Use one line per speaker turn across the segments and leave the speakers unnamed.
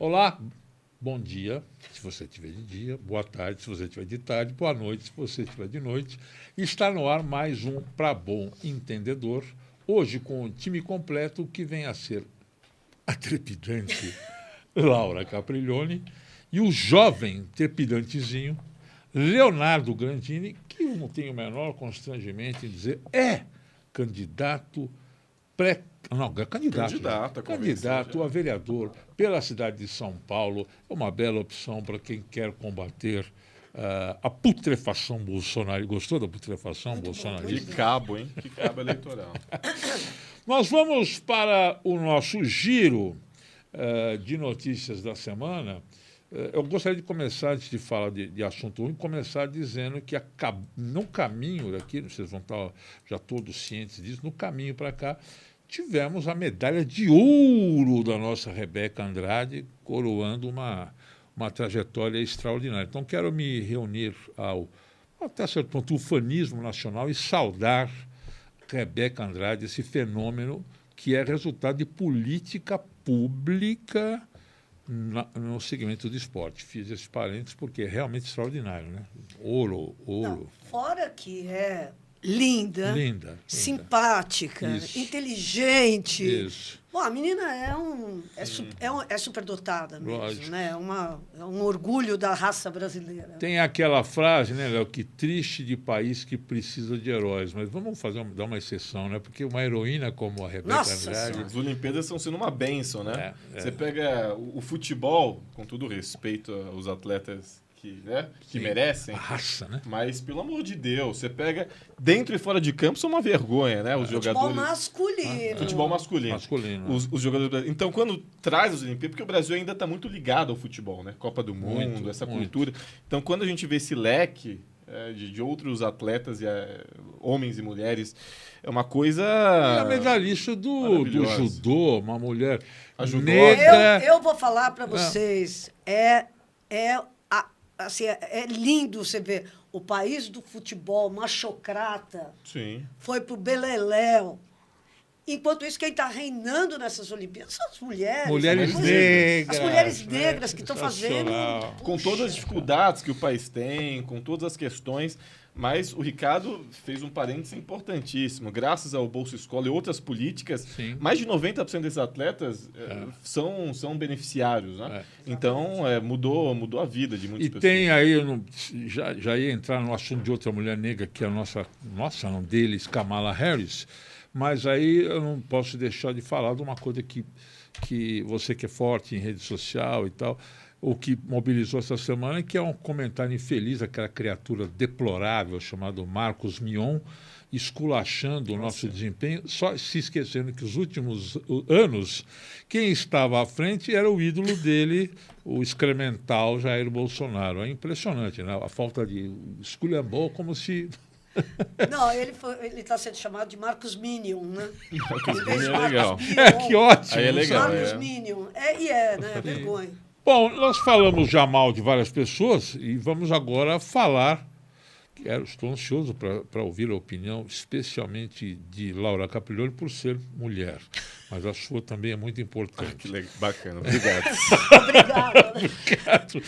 Olá, bom dia, se você estiver de dia, boa tarde, se você estiver de tarde, boa noite, se você estiver de noite. Está no ar mais um Pra Bom Entendedor, hoje com o time completo que vem a ser a trepidante Laura Capriglione e o jovem trepidantezinho Leonardo Grandini, que eu não tenho o menor constrangimento em dizer candidato pré... Não, é candidato a vereador pela cidade de São Paulo. É uma bela opção para quem quer combater a putrefação bolsonarista. Gostou da putrefação bolsonarista?
Que cabo, hein? Que cabo eleitoral.
Nós vamos para o nosso giro de notícias da semana. Eu gostaria de começar, antes de falar de assunto ruim, começar dizendo que no caminho daqui, vocês vão estar já todos cientes disso, no caminho para cá, tivemos a medalha de ouro da nossa Rebeca Andrade, coroando uma trajetória extraordinária. Então, quero me reunir até certo ponto, ufanismo nacional e saudar Rebeca Andrade, esse fenômeno que é resultado de política pública no segmento do esporte. Fiz esses parênteses porque é realmente extraordinário, né? Ouro.
Não, fora que é linda, simpática, inteligente.
Isso.
Bom, a menina é superdotada mesmo, lógico, né? É um orgulho da raça brasileira.
Tem aquela frase, né, Léo, que triste de país que precisa de heróis, mas vamos dar uma exceção, né? Porque uma heroína como a Rebeca Andrade...
As Olimpíadas estão sendo uma bênção, né? Você pega o futebol, com todo respeito aos atletas que merecem.
A raça, né?
Mas, pelo amor de Deus, você pega dentro e fora de campo, são uma vergonha, né? Os jogadores.
Futebol masculino.
Os jogadores. Então, quando traz as Olimpíadas, porque o Brasil ainda está muito ligado ao futebol, né? Copa do Mundo, essa cultura. Então, quando a gente vê esse leque de outros atletas, homens e mulheres, é uma coisa.
E a medalhista do judô, uma mulher
negra. Eu vou falar para vocês, assim, é lindo você ver o país do futebol machocrata.
Sim.
Foi para o Beleléu. Enquanto isso, quem está reinando nessas Olimpíadas são as mulheres.
Mulheres negras.
As mulheres negras que estão fazendo.
Com todas as dificuldades que o país tem, com todas as questões. Mas o Ricardo fez um parênteses importantíssimo. Graças ao Bolsa Escola e outras políticas, mais de 90% desses atletas são beneficiários, né? Então, mudou a vida de muitas pessoas.
E tem aí, já ia entrar no assunto de outra mulher negra, que é não deles, Kamala Harris, mas aí eu não posso deixar de falar de uma coisa que você que é forte em rede social e tal, o que mobilizou essa semana, que é um comentário infeliz, aquela criatura deplorável chamado Marcos Mion, esculachando o nosso desempenho, só se esquecendo que os últimos anos, quem estava à frente era o ídolo dele, o excremental Jair Bolsonaro. É impressionante, né? A falta de esculhambou como se...
Não, ele está sendo chamado de Marcos Minion, né?
Marcos Minion é legal.
Que ótimo.
Aí é legal.
Marcos Minion. Né? Vergonha.
Bom, nós falamos já mal de várias pessoas e vamos agora falar. Estou ansioso para ouvir a opinião, especialmente de Laura Capriglione, por ser mulher. Mas a sua também é muito importante.
Que legal, bacana. Obrigado.
Obrigada.
Obrigado.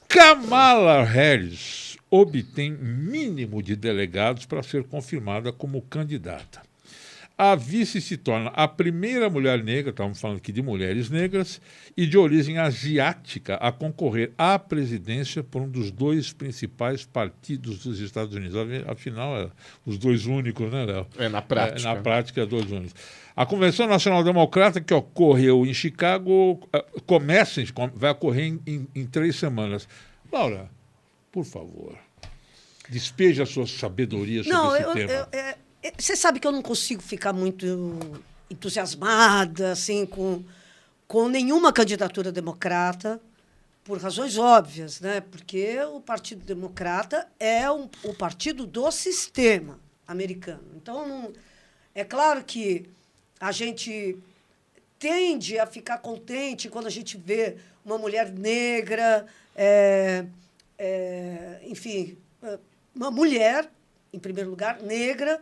Kamala Harris obtém mínimo de delegados para ser confirmada como candidata. A vice se torna a primeira mulher negra, estamos falando aqui de mulheres negras, e de origem asiática a concorrer à presidência por um dos dois principais partidos dos Estados Unidos. Afinal, os dois únicos, né, Léo?
Na prática.
Na prática, dois únicos. A Convenção Nacional Democrata, que ocorreu em Chicago, vai ocorrer em 3 semanas. Laura, por favor, despeje a sua sabedoria sobre esse tema.
Você sabe que eu não consigo ficar muito entusiasmada assim, com nenhuma candidatura democrata, por razões óbvias, né? Porque o Partido Democrata é o partido do sistema americano. Então, é claro que a gente tende a ficar contente quando a gente vê uma mulher negra, enfim, uma mulher, em primeiro lugar, negra,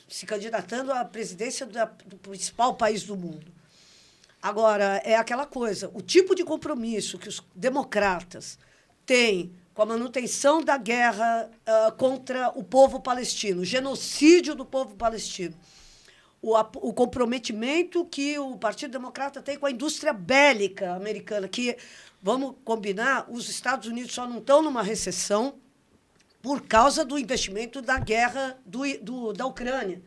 se candidatando à presidência do principal país do mundo. Agora, é aquela coisa, o tipo de compromisso que os democratas têm com a manutenção da guerra contra o povo palestino, o genocídio do povo palestino, o comprometimento que o Partido Democrata tem com a indústria bélica americana, que, vamos combinar, os Estados Unidos só não estão numa recessão por causa do investimento da guerra da Ucrânia.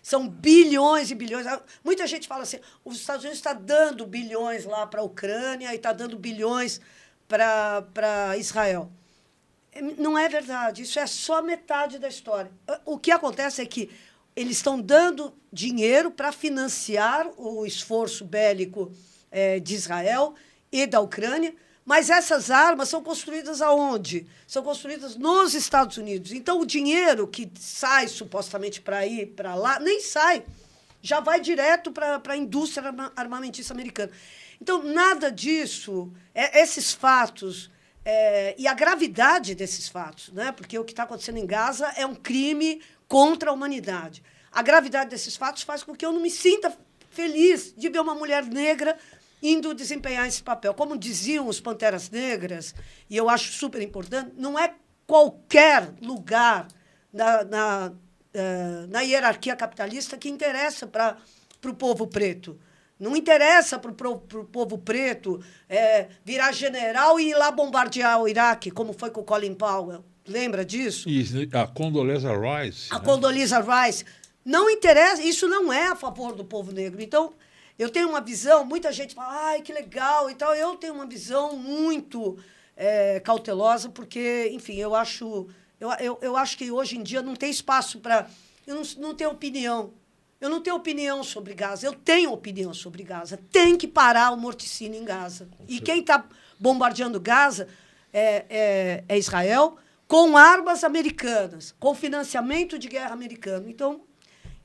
São bilhões e bilhões. Muita gente fala assim, os Estados Unidos estão dando bilhões lá para a Ucrânia e está dando bilhões para Israel. Não é verdade, isso é só metade da história. O que acontece é que eles estão dando dinheiro para financiar o esforço bélico de Israel e da Ucrânia, mas essas armas são construídas aonde? São construídas nos Estados Unidos. Então, o dinheiro que sai supostamente para ir para lá, nem sai. Já vai direto para a indústria armamentista americana. Então, nada disso, esses fatos, e a gravidade desses fatos, né? Porque o que está acontecendo em Gaza é um crime contra a humanidade. A gravidade desses fatos faz com que eu não me sinta feliz de ver uma mulher negra indo desempenhar esse papel. Como diziam os Panteras Negras, e eu acho super importante, não é qualquer lugar na hierarquia capitalista que interessa para o povo preto. Não interessa para o povo preto virar general e ir lá bombardear o Iraque, como foi com o Colin Powell. Lembra disso?
Isso, a Condoleezza Rice.
A Condoleezza Rice. Não interessa, isso não é a favor do povo negro. Então, eu tenho uma visão, muita gente fala, ai, que legal e tal. Eu tenho uma visão muito cautelosa, porque, enfim, eu acho que hoje em dia não tem espaço para... Eu não tenho opinião. Eu não tenho opinião sobre Gaza. Eu tenho opinião sobre Gaza. Tem que parar o morticínio em Gaza. E quem está bombardeando Gaza é Israel, com armas americanas, com financiamento de guerra americano. Então,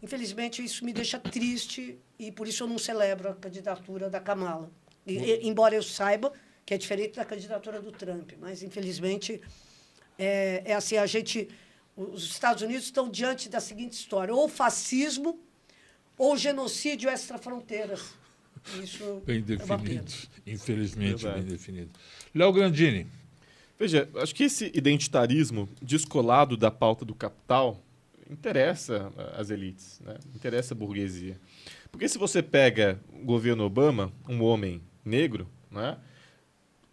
infelizmente, isso me deixa triste e, por isso, eu não celebro a candidatura da Kamala. Embora eu saiba que é diferente da candidatura do Trump. Mas, infelizmente, assim, os Estados Unidos estão diante da seguinte história: ou fascismo ou genocídio extra-fronteiras. Isso
bem definido. Infelizmente, bem definido. Léo Grandini.
Veja, acho que esse identitarismo descolado da pauta do capital interessa as elites, né? Interessa a burguesia. Porque se você pega o governo Obama, um homem negro, né?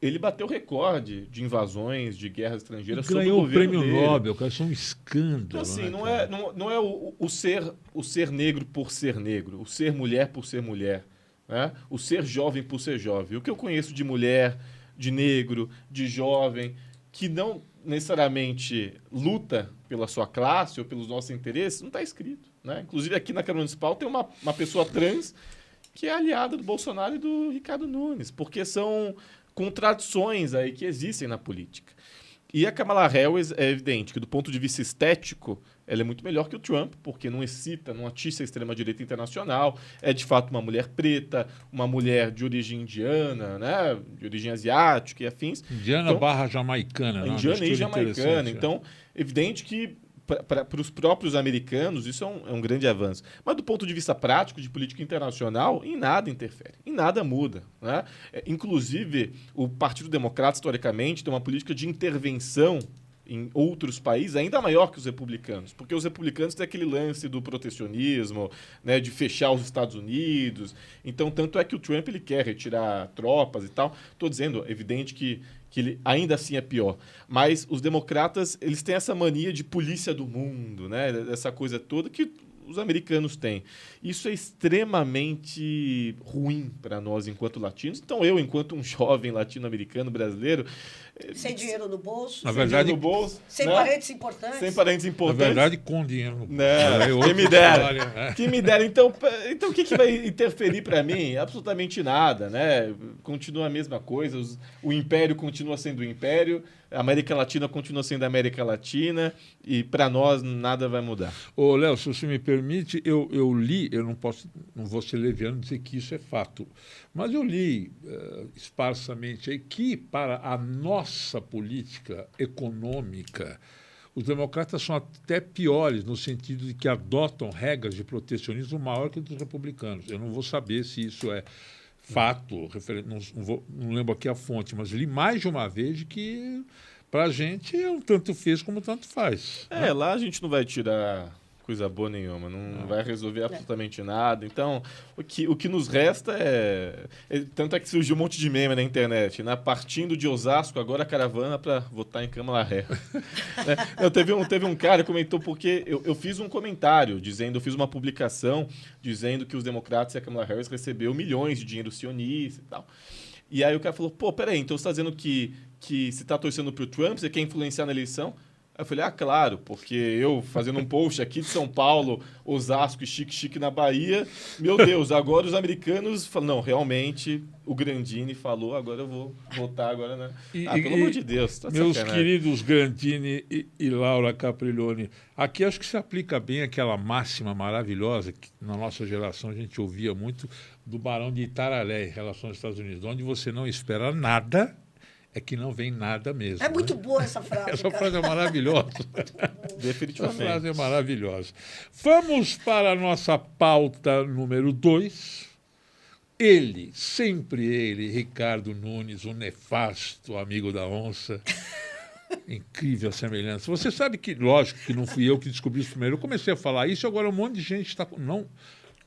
Ele bateu recorde de invasões, de guerras estrangeiras sobre o governo dele.
Ganhou o prêmio Nobel, que é um escândalo.
Então, assim, não é o ser negro por ser negro, o ser mulher por ser mulher, né? O ser jovem por ser jovem. O que eu conheço de mulher, de negro, de jovem, que não necessariamente luta pela sua classe ou pelos nossos interesses, não está escrito, né? Inclusive, aqui na Câmara Municipal tem uma pessoa trans que é aliada do Bolsonaro e do Ricardo Nunes, porque são contradições aí que existem na política. E a Kamala Harris é evidente que, do ponto de vista estético, ela é muito melhor que o Trump, porque não atiça a extrema-direita internacional, é de fato uma mulher preta, uma mulher de origem indiana, né, de origem asiática e afins.
Indiana barra jamaicana.
Indiana e jamaicana. Então, evidente que para os próprios americanos, isso é um grande avanço. Mas, do ponto de vista prático, de política internacional, em nada interfere, em nada muda, né? Inclusive, o Partido Democrata, historicamente, tem uma política de intervenção em outros países ainda maior que os republicanos, porque os republicanos têm aquele lance do protecionismo, né, de fechar os Estados Unidos. Então, tanto é que o Trump ele quer retirar tropas e tal. Estou dizendo, é evidente que ele ainda assim é pior. Mas os democratas, eles têm essa mania de polícia do mundo, né? Essa coisa toda que os americanos têm. Isso é extremamente ruim para nós enquanto latinos. Então, eu, enquanto um jovem latino-americano brasileiro...
Sem dinheiro no bolso.
Na verdade,
sem parentes importantes.
Sem parentes importantes.
Na verdade, com dinheiro no bolso.
Né? Quem me dera. Quem me dera. Então o que vai interferir para mim? Absolutamente nada, né? Continua a mesma coisa. O império continua sendo o império. A América Latina continua sendo a América Latina. E para nós nada vai mudar.
Ô, Léo, se você me permite, eu li, não vou ser leviano dizer que isso é fato, mas eu li esparsamente aí que para a nossa política econômica, os democratas são até piores, no sentido de que adotam regras de protecionismo maior que os republicanos. Eu não vou saber se isso é fato, não lembro aqui a fonte, mas li mais de uma vez que para a gente é um tanto fez como tanto faz.
Né? Lá a gente não vai tirar coisa boa nenhuma, não vai resolver absolutamente nada. Então, o que nos resta tanto é que surgiu um monte de meme na internet, né? Partindo de Osasco, agora a caravana para votar em Câmara Ré. Teve um cara que comentou, porque eu fiz um comentário eu fiz uma publicação dizendo que os democratas e a Câmara Harris recebeu milhões de dinheiro sionista e tal. E aí o cara falou, peraí, então você está dizendo que se está torcendo para o Trump, você quer influenciar na eleição? Aí eu falei, claro, porque eu fazendo um post aqui de São Paulo, Osasco e chique na Bahia, meu Deus, agora os americanos falam, não, realmente o Grandini falou, agora eu vou votar agora, né? Pelo amor de Deus. Tá
meus
sacanagem.
queridos Grandini e Laura Capriglione, aqui acho que se aplica bem aquela máxima maravilhosa que na nossa geração a gente ouvia muito do Barão de Itararé em relação aos Estados Unidos, onde você não espera nada, é que não vem nada mesmo.
É muito boa essa frase.
Essa frase é maravilhosa.
Definitivamente.
Essa frase é maravilhosa. Vamos para a nossa pauta número 2. Sempre ele, Ricardo Nunes, o nefasto amigo da onça. Incrível a semelhança. Você sabe que, lógico, que não fui eu que descobri isso primeiro. Eu comecei a falar isso e agora um monte de gente está... Não...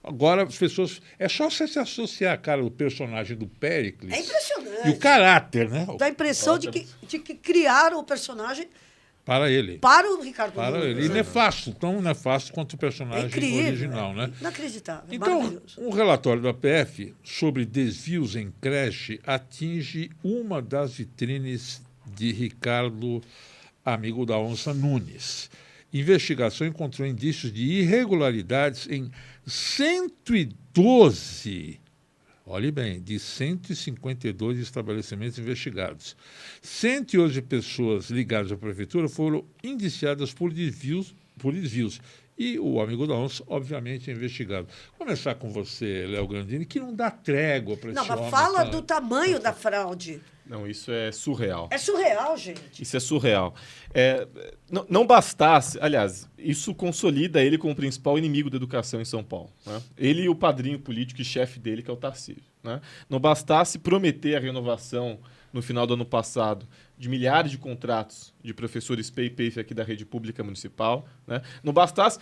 Agora as pessoas... É só você se associar a cara do personagem do Péricles.
É impressionante.
E o caráter, né?
Dá a impressão de que criaram o personagem
para ele.
Para o Ricardo
Para
Nunes.
ele. E nefasto, tão nefasto quanto o personagem original, né?
Inacreditável.
Então, um relatório da PF sobre desvios em creche atinge uma das vitrines de Ricardo, amigo da onça, Nunes. Investigação encontrou indícios de irregularidades em 112, olhe bem, de 152 estabelecimentos investigados. 111 pessoas ligadas à prefeitura foram indiciadas por desvios. E o amigo da onça, obviamente, é investigado. Vou começar com você, Léo Grandini, que não dá trégua para esse homem.
Não, mas fala do tamanho da fraude.
Não, isso é surreal.
É surreal, gente.
Isso é surreal. Não bastasse... Aliás, isso consolida ele como o principal inimigo da educação em São Paulo. Né? Ele e o padrinho político e chefe dele, que é o Tarcísio. Né? Não bastasse prometer a renovação no final do ano passado de milhares de contratos de professores PEI aqui da rede pública municipal. Né? Não bastasse...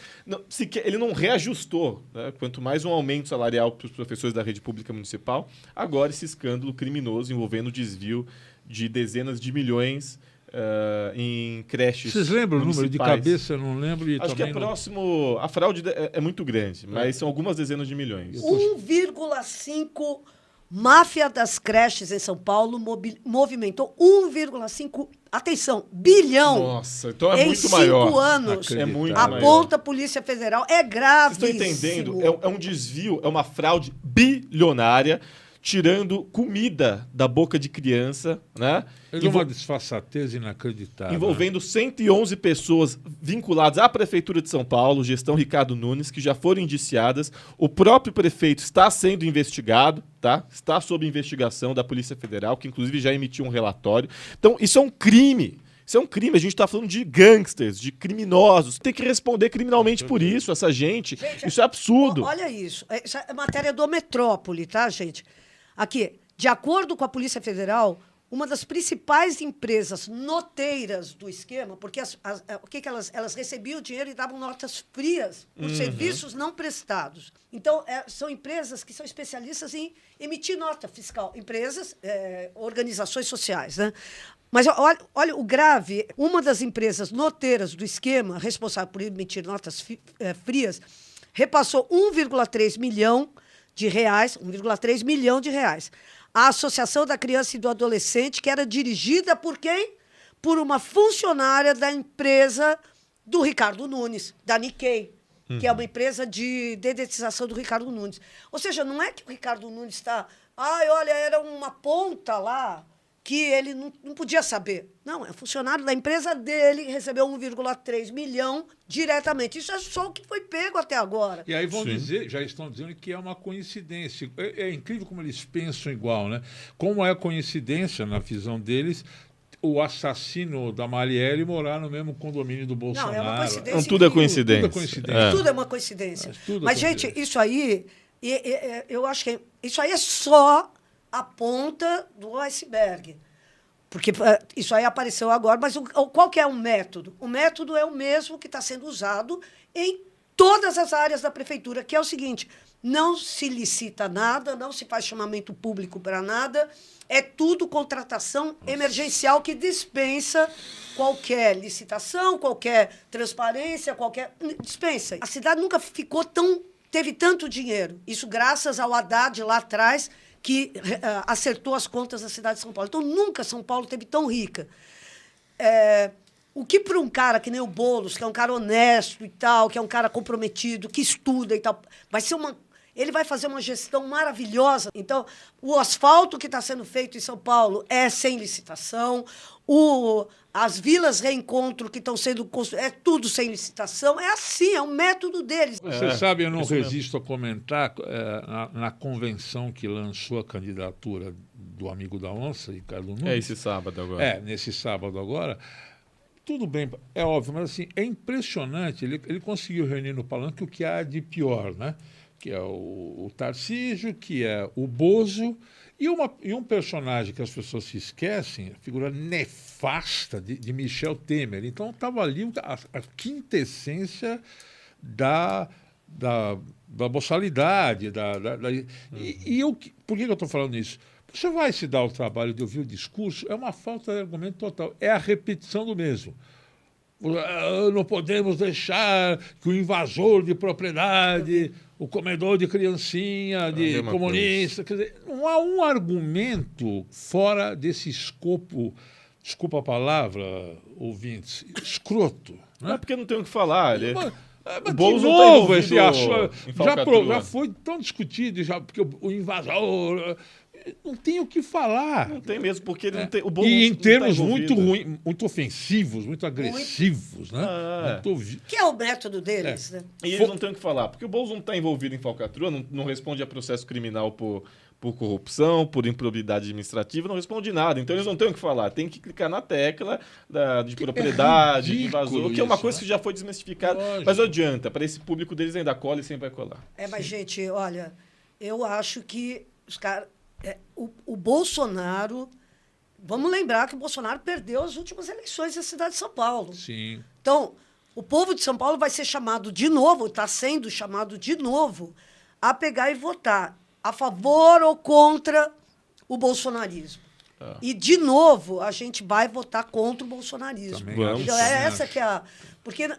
ele não reajustou, né? Quanto mais um aumento salarial para os professores da rede pública municipal, agora esse escândalo criminoso envolvendo desvio de dezenas de milhões em creches.
Vocês lembram o número de cabeça? Eu não lembro.
Acho que é próximo... A fraude é muito grande, mas são algumas dezenas de milhões.
1,5... Máfia das creches em São Paulo movimentou 1,5, atenção, bilhão.
Nossa, então é muito maior.
Em 5 anos.
É muito
maior.
Aponta
a Polícia Federal. É gravíssimo.
Vocês estão entendendo? É um desvio, é uma fraude bilionária, tirando comida da boca de criança, né?
É uma disfarçatez inacreditável.
Envolvendo 111 pessoas vinculadas à Prefeitura de São Paulo, gestão Ricardo Nunes, que já foram indiciadas. O próprio prefeito está sendo investigado, tá? Está sob investigação da Polícia Federal, que inclusive já emitiu um relatório. Então, isso é um crime. Isso é um crime. A gente está falando de gangsters, de criminosos. Tem que responder criminalmente por isso, essa gente. Isso é absurdo.
Olha isso. Essa é matéria do Metrópole, tá, gente? Aqui, de acordo com a Polícia Federal, uma das principais empresas noteiras do esquema, porque o que elas recebiam dinheiro e davam notas frias por serviços não prestados. Então, são empresas que são especialistas em emitir nota fiscal. Empresas, organizações sociais, né? Mas olha o grave, uma das empresas noteiras do esquema, responsável por emitir notas frias, repassou 1,3 milhão de reais, 1,3 milhão de reais. A Associação da Criança e do Adolescente, que era dirigida por quem? Por uma funcionária da empresa do Ricardo Nunes, da Nikkei, que é uma empresa de dedetização do Ricardo Nunes. Ou seja, não é que o Ricardo Nunes está... olha, era uma ponta lá que ele não podia saber. Não, é funcionário da empresa dele que recebeu 1,3 milhão diretamente. Isso é só o que foi pego até agora.
E aí vão dizer, já estão dizendo que é uma coincidência. É incrível como eles pensam igual, né? Como é coincidência, na visão deles, o assassino da Marielle morar no mesmo condomínio do Bolsonaro.
Não, é uma coincidência.
Não, tudo é coincidência.
Tudo é uma coincidência. Mas gente, isso aí Eu acho que isso aí é só a ponta do iceberg. Porque isso aí apareceu agora, mas qual que é o método? O método é o mesmo que está sendo usado em todas as áreas da prefeitura, que é o seguinte: não se licita nada, não se faz chamamento público para nada, é tudo contratação emergencial que dispensa qualquer licitação, qualquer transparência, dispensa. A cidade nunca teve tanto dinheiro. Isso graças ao Haddad lá atrás, que acertou as contas da cidade de São Paulo. Então, nunca São Paulo teve tão rica. O que para um cara que nem o Boulos, que é um cara honesto e tal, que é um cara comprometido, que estuda e tal, ele vai fazer uma gestão maravilhosa. Então, o asfalto que está sendo feito em São Paulo é sem licitação, as vilas reencontro que estão sendo construídas, é tudo sem licitação. É assim, é o método deles.
Você sabe, eu não resisto a comentar, na convenção que lançou a candidatura do amigo da onça, Ricardo Nunes.
Esse sábado agora.
Nesse sábado agora. Tudo bem, é óbvio, mas assim, é impressionante. Ele conseguiu reunir no palanque o que há de pior, né? Que é o Tarcísio, que é o Bozo, e um personagem que as pessoas se esquecem, a figura nefasta de Michel Temer. Então, estava ali a quintessência da boçalidade. Por que eu estou falando isso? Você vai se dar o trabalho de ouvir o discurso, é uma falta de argumento total, é a repetição do mesmo. Não podemos deixar que o invasor de propriedade, o comedor de criancinha, de comunista... Quer dizer, não há um argumento fora desse escopo, desculpa a palavra, ouvintes, escroto. Né?
É porque não tem o que falar.
O Boulos de novo, já foi tão discutido, porque o invasor... Não tem o que falar.
Não tem mesmo, porque ele não tem...
E em termos muito ruins, muito ofensivos, muito agressivos, né?
Que é o método deles, né?
E eles não têm o que falar, porque o Boulos não está envolvido em falcatrua, não responde a processo criminal por corrupção, por improbidade administrativa, não responde nada. Então eles não têm o que falar. Tem que clicar na tecla de propriedade, de invasor, que é uma coisa que já foi desmistificada. Lógico. Mas não adianta, para esse público deles ainda cola e sempre vai colar.
Mas, gente, olha, eu acho que os caras... O Bolsonaro... Vamos lembrar que o Bolsonaro perdeu as últimas eleições da cidade de São Paulo.
Sim.
Então, o povo de São Paulo vai ser chamado de novo, está sendo chamado de novo, a pegar e votar a favor ou contra o bolsonarismo. E, de novo, a gente vai votar contra o bolsonarismo. Então, essa que é a...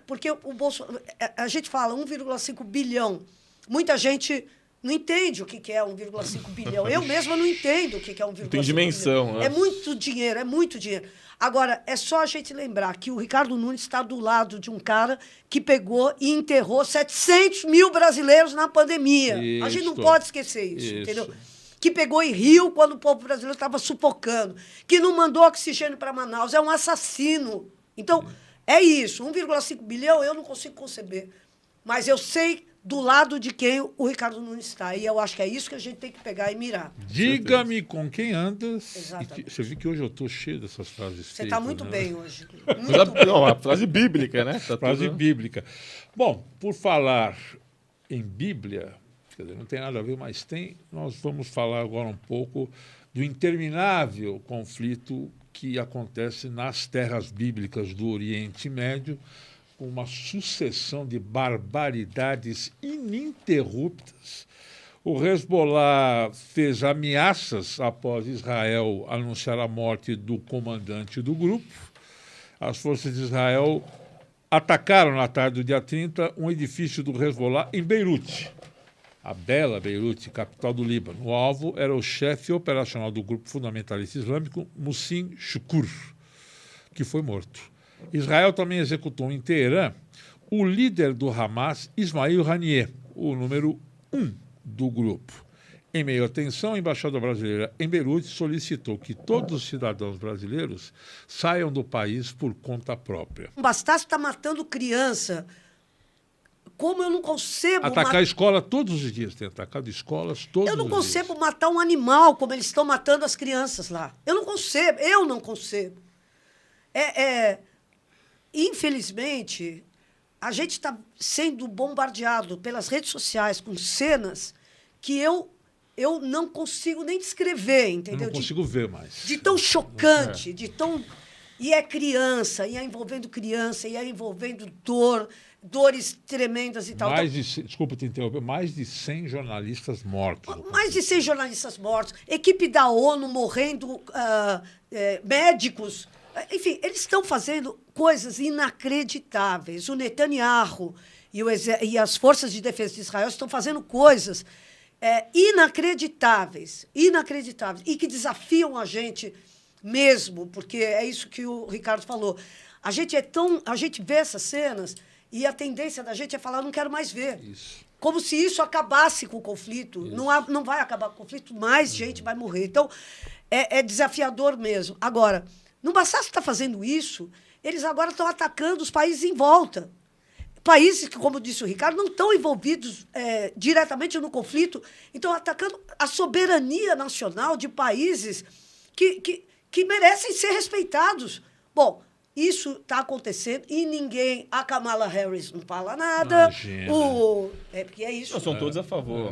Porque o Bolsonaro... A gente fala 1,5 bilhão. Muita gente... não entende o que é 1,5 bilhão. Eu mesma não entendo o que é 1,5 bilhão.
Tem dimensão.
Né? É muito dinheiro, é muito dinheiro. Agora, é só a gente lembrar que o Ricardo Nunes está do lado de um cara que pegou e enterrou 700 mil brasileiros na pandemia. Isso. A gente não pode esquecer isso, entendeu? Que pegou e riu quando o povo brasileiro estava sufocando. Que não mandou oxigênio para Manaus. É um assassino. Então, é isso. 1,5 bilhão eu não consigo conceber. Mas eu sei... do lado de quem o Ricardo Nunes está. E eu acho que é isso que a gente tem que pegar e mirar.
Diga-me com quem andas.
Exatamente.
Você viu que hoje eu estou cheio dessas frases.
Você está muito bem hoje.
Não, a frase bíblica, né?
Frase bíblica. Bom, por falar em Bíblia, quer dizer, não tem nada a ver, mas tem, nós vamos falar agora um pouco do interminável conflito que acontece nas terras bíblicas do Oriente Médio, com uma sucessão de barbaridades ininterruptas. O Hezbollah fez ameaças após Israel anunciar a morte do comandante do grupo. As forças de Israel atacaram na tarde do dia 30 um edifício do Hezbollah em Beirute, a bela Beirute, capital do Líbano. O alvo era o chefe operacional do grupo fundamentalista islâmico, Muhsin Shukur, que foi morto. Israel também executou em Teherã o líder do Hamas, Ismail Haniyeh, o número 1 do grupo. Em meio à tensão, a embaixada brasileira em Beirute solicitou que todos os cidadãos brasileiros saiam do país por conta própria.
Não bastasse estar matando criança. Como eu não concebo...
Atacar escola todos os dias. Tem atacado escolas todos os dias.
Eu não concebo matar um animal como eles estão matando as crianças lá. Eu não concebo. Infelizmente, a gente está sendo bombardeado pelas redes sociais com cenas que eu não consigo nem descrever, entendeu?
Eu não consigo ver mais.
De tão chocante, de tão... E é criança, e é envolvendo criança, e é envolvendo dores tremendas e tal.
Desculpa te interromper, mais de 100 jornalistas mortos.
Mais de 100 jornalistas mortos, equipe da ONU morrendo, médicos. Enfim, eles estão fazendo coisas inacreditáveis. O Netanyahu e as forças de defesa de Israel estão fazendo coisas inacreditáveis, e que desafiam a gente mesmo, porque é isso que o Ricardo falou. A gente vê essas cenas e a tendência da gente é falar, não quero mais ver.
Isso.
Como se isso acabasse com o conflito. Não vai acabar com o conflito, mais gente vai morrer. Então, é desafiador mesmo. Agora, não bastasse estar fazendo isso, eles agora estão atacando os países em volta. Países que, como disse o Ricardo, não estão envolvidos diretamente no conflito, estão atacando a soberania nacional de países que merecem ser respeitados. Bom, isso está acontecendo e a Kamala Harris não fala nada. Porque é isso.
Não, são todos a favor.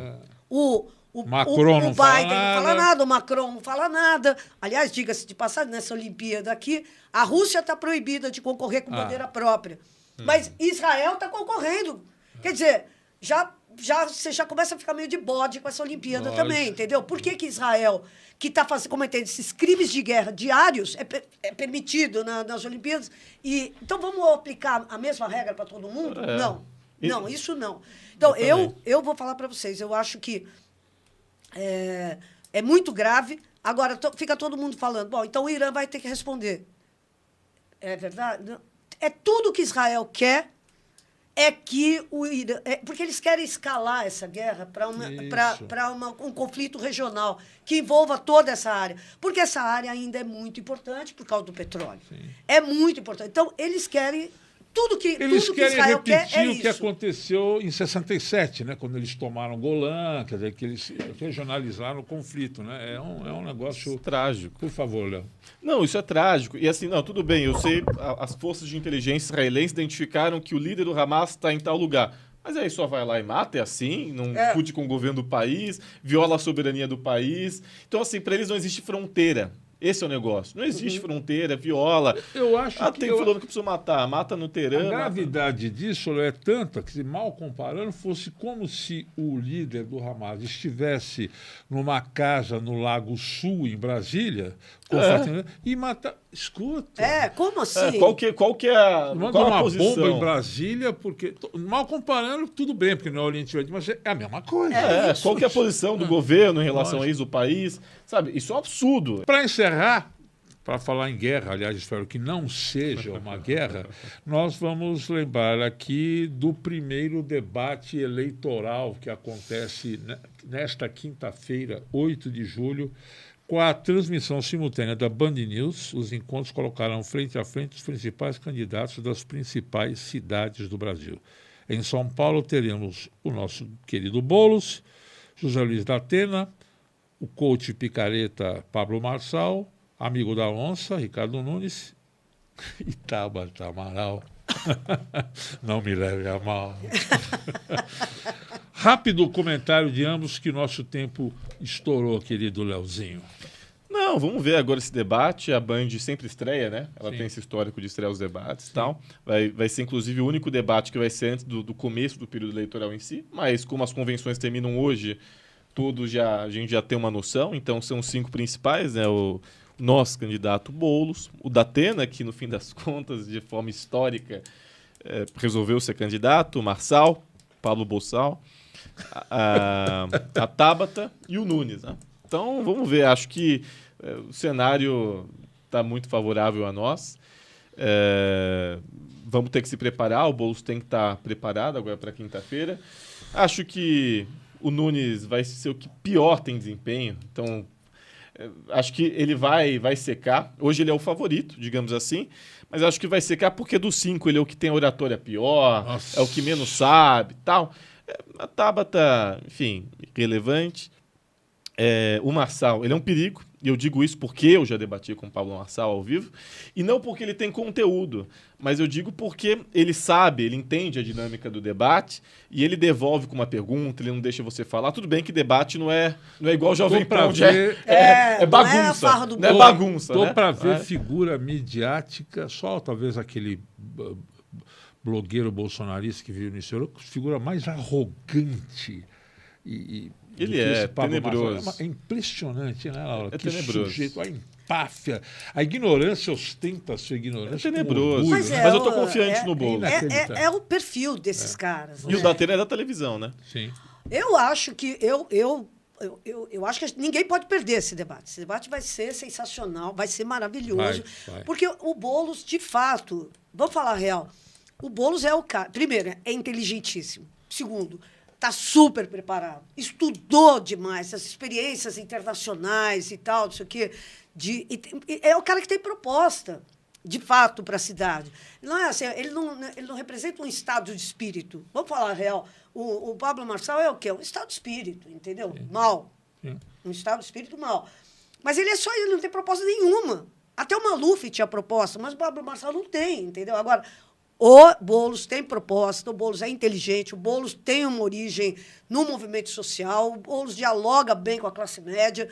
O
Macron
não fala nada, o Macron não fala nada. Aliás, diga-se de passagem, nessa Olimpíada aqui, a Rússia está proibida de concorrer com bandeira própria. Mas Israel está concorrendo. Quer dizer, você já começa a ficar meio de bode com essa Olimpíada também, entendeu? Por que Israel, que está cometendo esses crimes de guerra diários, é permitido nas Olimpíadas? Então, vamos aplicar a mesma regra para todo mundo? Não, isso não. Então, eu vou falar para vocês, eu acho que é muito grave. Agora, fica todo mundo falando, bom, então o Irã vai ter que responder. É verdade? É tudo que Israel quer, que o Irã... porque eles querem escalar essa guerra para um conflito regional que envolva toda essa área. Porque essa área ainda é muito importante por causa do petróleo. Sim. É muito importante. Então, eles querem... Tudo que Israel quer é isso.
O que aconteceu em 67, né, quando eles tomaram Golã, quer dizer, que eles regionalizaram o conflito. Né? É um negócio
trágico.
Por favor, Léo.
Não, isso é trágico. E assim, tudo bem, eu sei, as forças de inteligência israelenses identificaram que o líder do Hamas está em tal lugar. Mas aí só vai lá e mata, é assim, não discute com o governo do país, viola a soberania do país. Então, assim, para eles não existe fronteira. Esse é o negócio. Não existe fronteira, viola.
Eu acho que
tem fulano que precisa matar, mata no Teherã.
A gravidade disso é tanta que, mal comparando, fosse como se o líder do Hamas estivesse numa casa no Lago Sul, em Brasília, e matar... Escuta.
Como assim?
Qual que é a posição?
Bomba em Brasília, porque... Mal comparando, tudo bem, porque não é Oriente Médio, mas é a mesma coisa.
Qual que é a posição do governo em relação a isso, do país? Sabe, isso é um absurdo.
Para encerrar, para falar em guerra, aliás, espero que não seja uma guerra, nós vamos lembrar aqui do primeiro debate eleitoral que acontece nesta quinta-feira, 8 de julho, com a transmissão simultânea da Band News. Os encontros colocarão frente a frente os principais candidatos das principais cidades do Brasil. Em São Paulo teremos o nosso querido Boulos, José Luiz da Atena, o coach picareta Pablo Marçal, amigo da onça, Ricardo Nunes, e Tabata Amaral. Não me leve a mal. Rápido comentário de ambos, que nosso tempo estourou, querido Leozinho.
Não, vamos ver agora esse debate. A Band sempre estreia, né? Ela tem esse histórico de estrear os debates e tal. Vai ser, inclusive, o único debate que vai ser antes do começo do período eleitoral em si. Mas como as convenções terminam hoje, a gente já tem uma noção. Então, são os 5 principais, né? O nosso candidato Boulos, o Datena, que, no fim das contas, de forma histórica, resolveu ser candidato, o Marçal, Pablo Bossal, a Tabata e o Nunes, né? Então, vamos ver. Acho que o cenário está muito favorável a nós. Vamos ter que se preparar. O Boulos tem que estar preparado agora para quinta-feira. Acho que o Nunes vai ser o que pior tem desempenho. Então, acho que ele vai secar. Hoje ele é o favorito, digamos assim. Mas acho que vai secar porque dos 5 ele é o que tem a oratória pior. Nossa. É o que menos sabe, tal. A Tabata, enfim, relevante. o Marçal, ele é um perigo, e eu digo isso porque eu já debati com o Pablo Marçal ao vivo, e não porque ele tem conteúdo, mas eu digo porque ele sabe, ele entende a dinâmica do debate, e ele devolve com uma pergunta, ele não deixa você falar. Tudo bem que debate não é igual Jovem Pan, onde é bagunça. Não é bagunça,
Tô
né?
para ver figura midiática, só talvez aquele blogueiro bolsonarista que vive no exterior, figura mais arrogante
ele é tenebroso.
É impressionante, né, Laura?
É
que
tenebroso.
Sujeito, a empáfia, a ignorância ostenta a sua ignorância.
É tenebroso.
Orgulho,
mas eu tô confiante no Boulos.
É o perfil desses caras.
E o Datena é da televisão, né?
Sim.
Eu acho que eu acho que ninguém pode perder esse debate. Esse debate vai ser sensacional, vai ser maravilhoso.
Vai.
Porque o Boulos, de fato, vamos falar a real, o Boulos é o cara. Primeiro, é inteligentíssimo. Segundo, está super preparado. Estudou demais as experiências internacionais e tal, não sei o quê. É o cara que tem proposta, de fato, para a cidade. Não é assim, ele não representa um estado de espírito. Vamos falar a real. O Pablo Marçal é o quê? Um estado de espírito, entendeu? Sim. Mal. Sim. Um estado de espírito mal. Mas ele não tem proposta nenhuma. Até o Maluf tinha proposta, mas o Pablo Marçal não tem, entendeu? Agora, o Boulos tem proposta, o Boulos é inteligente, o Boulos tem uma origem no movimento social, o Boulos dialoga bem com a classe média,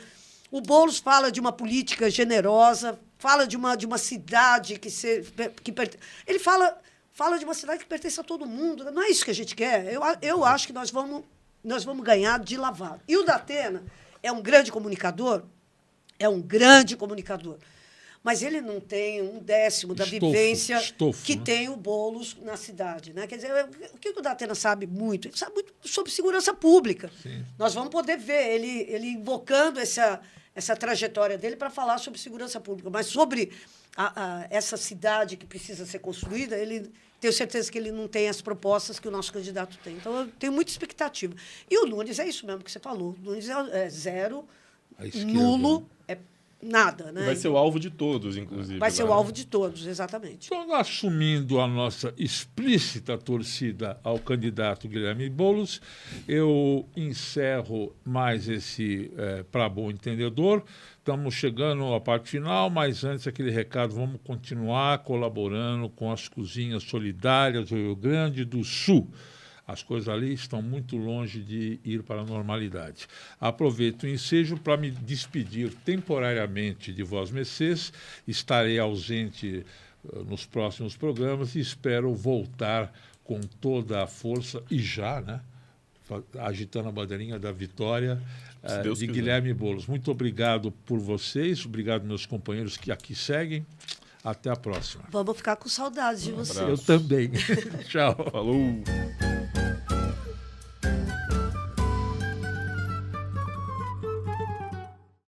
o Boulos fala de uma política generosa, fala de uma cidade ele fala de uma cidade que pertence a todo mundo. Não é isso que a gente quer. Eu acho que nós vamos ganhar de lavado. E o Datena é um grande comunicador, mas ele não tem um décimo da vivência que tem o Boulos na cidade, né? Quer dizer, o que o Datena sabe muito? Ele sabe muito sobre segurança pública. Sim. Nós vamos poder ver ele invocando essa trajetória dele para falar sobre segurança pública. Mas sobre essa cidade que precisa ser construída, tenho certeza que ele não tem as propostas que o nosso candidato tem. Então, eu tenho muita expectativa. E o Nunes é isso mesmo que você falou. O Nunes é zero, nulo, nada, né?
Vai ser o alvo de todos, inclusive.
Vai ser o alvo de todos, exatamente.
Então, assumindo a nossa explícita torcida ao candidato Guilherme Boulos, eu encerro mais esse Pra Bom Entendedor. Estamos chegando à parte final, mas antes aquele recado, vamos continuar colaborando com as cozinhas solidárias do Rio Grande do Sul. As coisas ali estão muito longe de ir para a normalidade. Aproveito o ensejo para me despedir temporariamente de vós, messês. Estarei ausente nos próximos programas e espero voltar com toda a força e já, né, agitando a bandeirinha da vitória de Guilherme Boulos. Muito obrigado por vocês, obrigado meus companheiros que aqui seguem. Até a próxima.
Vamos ficar com saudades de vocês.
Eu também. Tchau.
Falou.